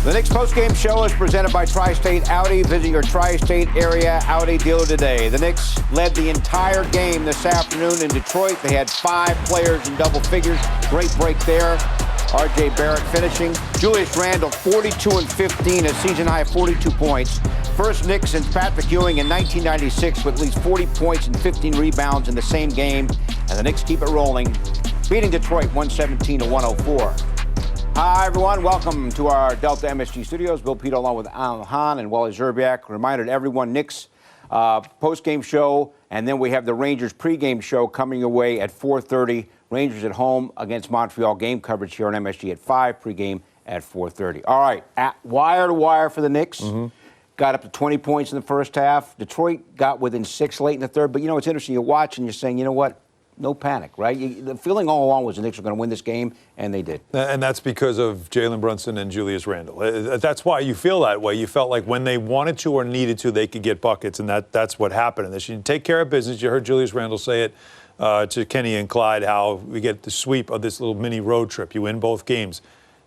The Knicks postgame show is presented by Tri-State Audi. Visit your Tri-State area Audi dealer today. The Knicks led the entire game this afternoon in Detroit. They had 5 players in double figures. Great break there. R.J. Barrett finishing. Julius Randle, 42-15, a season-high 42 points. First Knicks since Patrick Ewing in 1996 with at least 40 points and 15 rebounds in the same game. And the Knicks keep it rolling, beating Detroit 117-104. Hi, everyone. Welcome to our Delta MSG studios. Bill Pito along with Alan Hahn and Wally Zerbiak. Reminder to everyone, Knicks post-game show, and then we have the Rangers pregame show coming away at 4:30. Rangers at home against Montreal. Game coverage here on MSG at 5, pregame at 4:30. All right, at wire to wire for the Knicks. Got up to 20 points in the first half. Detroit got within 6 late in the third. But, you know, it's interesting. You're watching, you're saying, you know what? No panic, right? The feeling all along was the Knicks were going to win this game, and they did. And that's because of Jalen Brunson and Julius Randle. That's why you feel that way. You felt like when they wanted to or needed to, they could get buckets, and that's what happened in this. You take care of business. You heard Julius Randle say it to Kenny and Clyde, how we get the sweep of this little mini road trip. You win both games.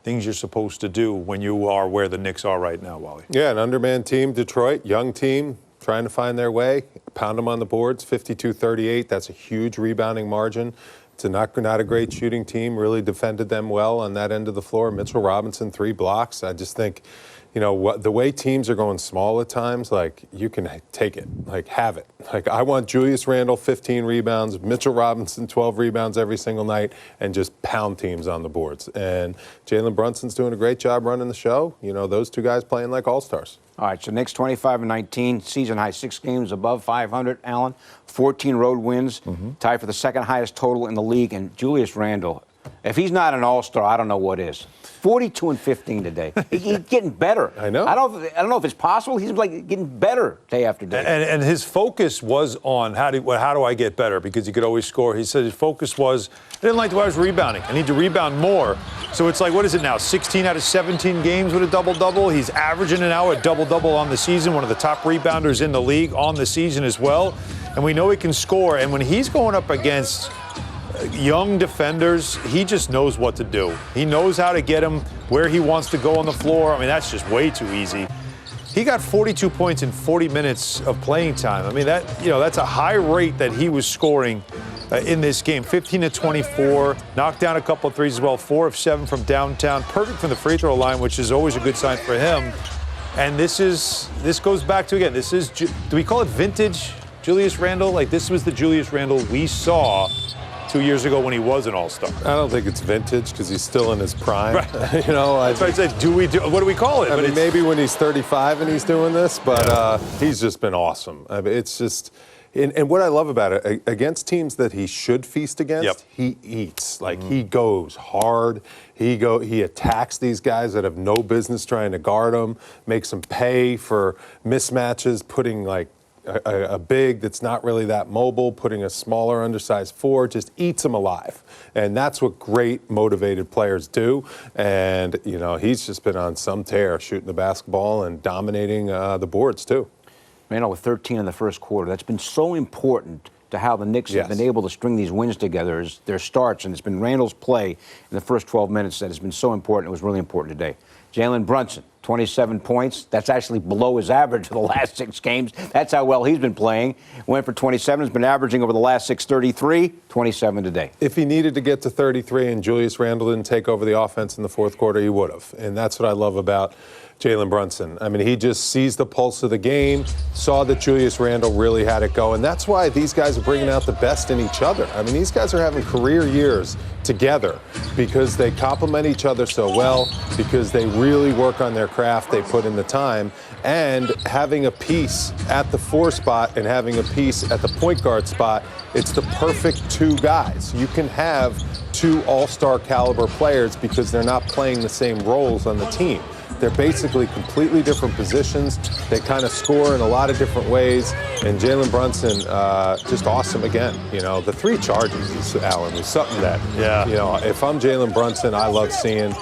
Things you're supposed to do when you are where the Knicks are right now, Wally. Yeah, an undermanned team, Detroit, young team, trying to find their way, pound them on the boards, 52-38. That's a huge rebounding margin. It's not a great shooting team, really defended them well on that end of the floor. Mitchell Robinson, 3 blocks. I just think, you know, the way teams are going small at times, like, you can take it, like, have it. Like, I want Julius Randle, 15 rebounds, Mitchell Robinson, 12 rebounds every single night, and just pound teams on the boards. And Jalen Brunson's doing a great job running the show. You know, those two guys playing like all-stars. All right, so Knicks 25-19, season high 6 games above 500, Allen. 14 road wins, tied for the second highest total in the league. And Julius Randle, if he's not an all-star, I don't know what is. 42-15 today. He's getting better. I know. I don't know if it's possible. He's like getting better day after day. And his focus was on how do I get better, because he could always score. He said his focus was, I didn't like the way I was rebounding. I need to rebound more. So it's like, what is it now? 16 out of 17 games with a double-double. He's averaging now a double-double on the season, one of the top rebounders in the league on the season as well. And we know he can score. And when he's going up against young defenders, he just knows what to do. He knows how to get him where he wants to go on the floor. I mean, that's just way too easy. He got 42 points in 40 minutes of playing time. I mean, that's a high rate that he was scoring in this game. 15-24, knocked down a couple of threes as well, 4 of 7 from downtown, perfect from the free throw line, which is always a good sign for him. And this goes back to, again, this is, do we call it vintage Julius Randle? Like, this was the Julius Randle we saw 2 years ago when he was an all-star. I don't think it's vintage because he's still in his prime. Right. You know, that's why I said, what do we call it? I mean, maybe when he's 35 and he's doing this, but he's just been awesome. I mean, it's just, and what I love about it, against teams that he should feast against, he eats. Like, he goes hard. He attacks these guys that have no business trying to guard him, makes them pay for mismatches, putting like a big that's not really that mobile, putting a smaller, undersized 4, just eats them alive. And that's what great, motivated players do. And, you know, he's just been on some tear, shooting the basketball and dominating the boards, too. Randle with 13 in the first quarter. That's been so important to how the Knicks have been able to string these wins together, is their starts. And it's been Randle's play in the first 12 minutes that has been so important. It was really important today. Jalen Brunson, 27 points. That's actually below his average for the last 6 games. That's how well he's been playing. Went for 27. Has been averaging over the last 6, 33, 27 today. If he needed to get to 33 and Julius Randle didn't take over the offense in the fourth quarter, he would have. And that's what I love about Jalen Brunson. I mean, he just sees the pulse of the game, saw that Julius Randle really had it go, and that's why these guys are bringing out the best in each other. I mean, these guys are having career years together because they complement each other so well, because they really work on their craft, they put in the time, and having a piece at the 4 spot and having a piece at the point guard spot, it's the perfect 2 guys. You can have 2 all-star caliber players because they're not playing the same roles on the team. They're basically completely different positions. They kind of score in a lot of different ways. And Jalen Brunson, just awesome again. You know, the 3 charges, Alan, is something that, you know, if I'm Jalen Brunson, I love seeing,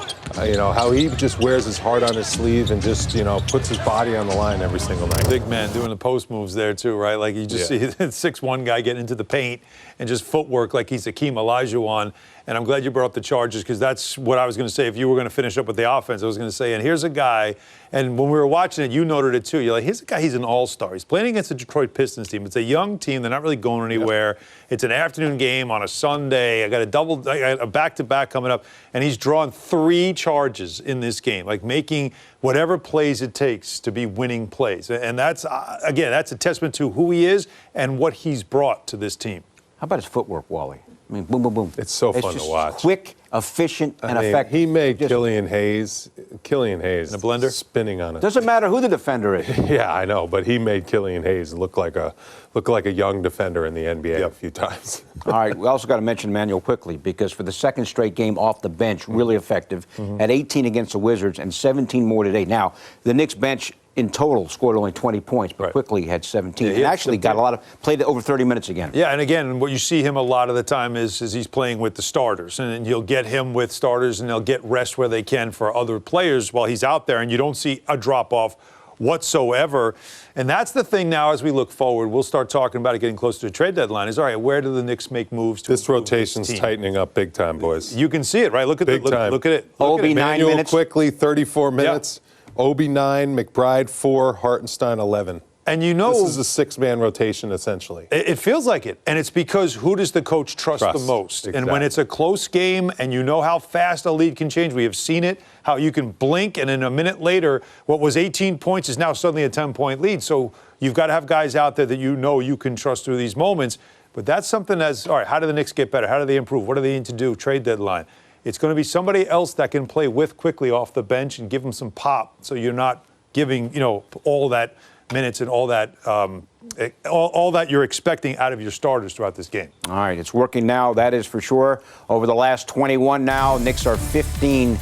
you know, how he just wears his heart on his sleeve and just, you know, puts his body on the line every single night. Big man doing the post moves there, too, right? Like, you just see the 6'1" guy get into the paint and just footwork like he's Akeem Olajuwon. And I'm glad you brought up the Chargers because that's what I was going to say. If you were going to finish up with the offense, I was going to say, and here's a guy, and when we were watching it, you noted it too. You're like, here's a guy, he's an all-star. He's playing against the Detroit Pistons team. It's a young team. They're not really going anywhere. It's an afternoon game on a Sunday. I got a back-to-back coming up, and he's drawn 3 charges in this game, like making whatever plays it takes to be winning plays. And that's, again, that's a testament to who he is and what he's brought to this team. How about his footwork, Wally? I mean, boom, boom, boom. It's so fun to watch. Quick, efficient, and effective. He made Killian Hayes in a blender, spinning on it. Doesn't matter who the defender is. Yeah, I know, but he made Killian Hayes look like a young defender in the NBA a few times. All right, we also got to mention Manuel quickly because for the second straight game off the bench, really effective. Had 18 against the Wizards and 17 more today. Now, the Knicks bench in total scored only 20 points, but quickly had 17. Yeah, and actually played over 30 minutes again. Yeah, and again, what you see him a lot of the time is he's playing with the starters. And you'll get him with starters, and they'll get rest where they can for other players while he's out there, and you don't see a drop-off whatsoever. And that's the thing now as we look forward. We'll start talking about it getting closer to the trade deadline is, all right, where do the Knicks make moves to this rotation's tightening up big time, boys. You can see it, right? Look at big time. Look at it. Obi, 9 minutes. Quickly, 34 minutes. Obi 9, McBride 4, Hartenstein 11. And you know, this is a 6-man rotation essentially. It feels like it, and it's because who does the coach trust the most? Exactly. And when it's a close game, and you know how fast a lead can change, we have seen it. How you can blink, and in a minute later, what was 18 points is now suddenly a 10-point lead. So you've got to have guys out there that you know you can trust through these moments. But that's something that's all right. How do the Knicks get better? How do they improve? What do they need to do? Trade deadline. It's going to be somebody else that can play with quickly off the bench and give them some pop, so you're not giving all that minutes and all that you're expecting out of your starters throughout this game. All right, it's working now. That is for sure. Over the last 21 now, Knicks are 15-6.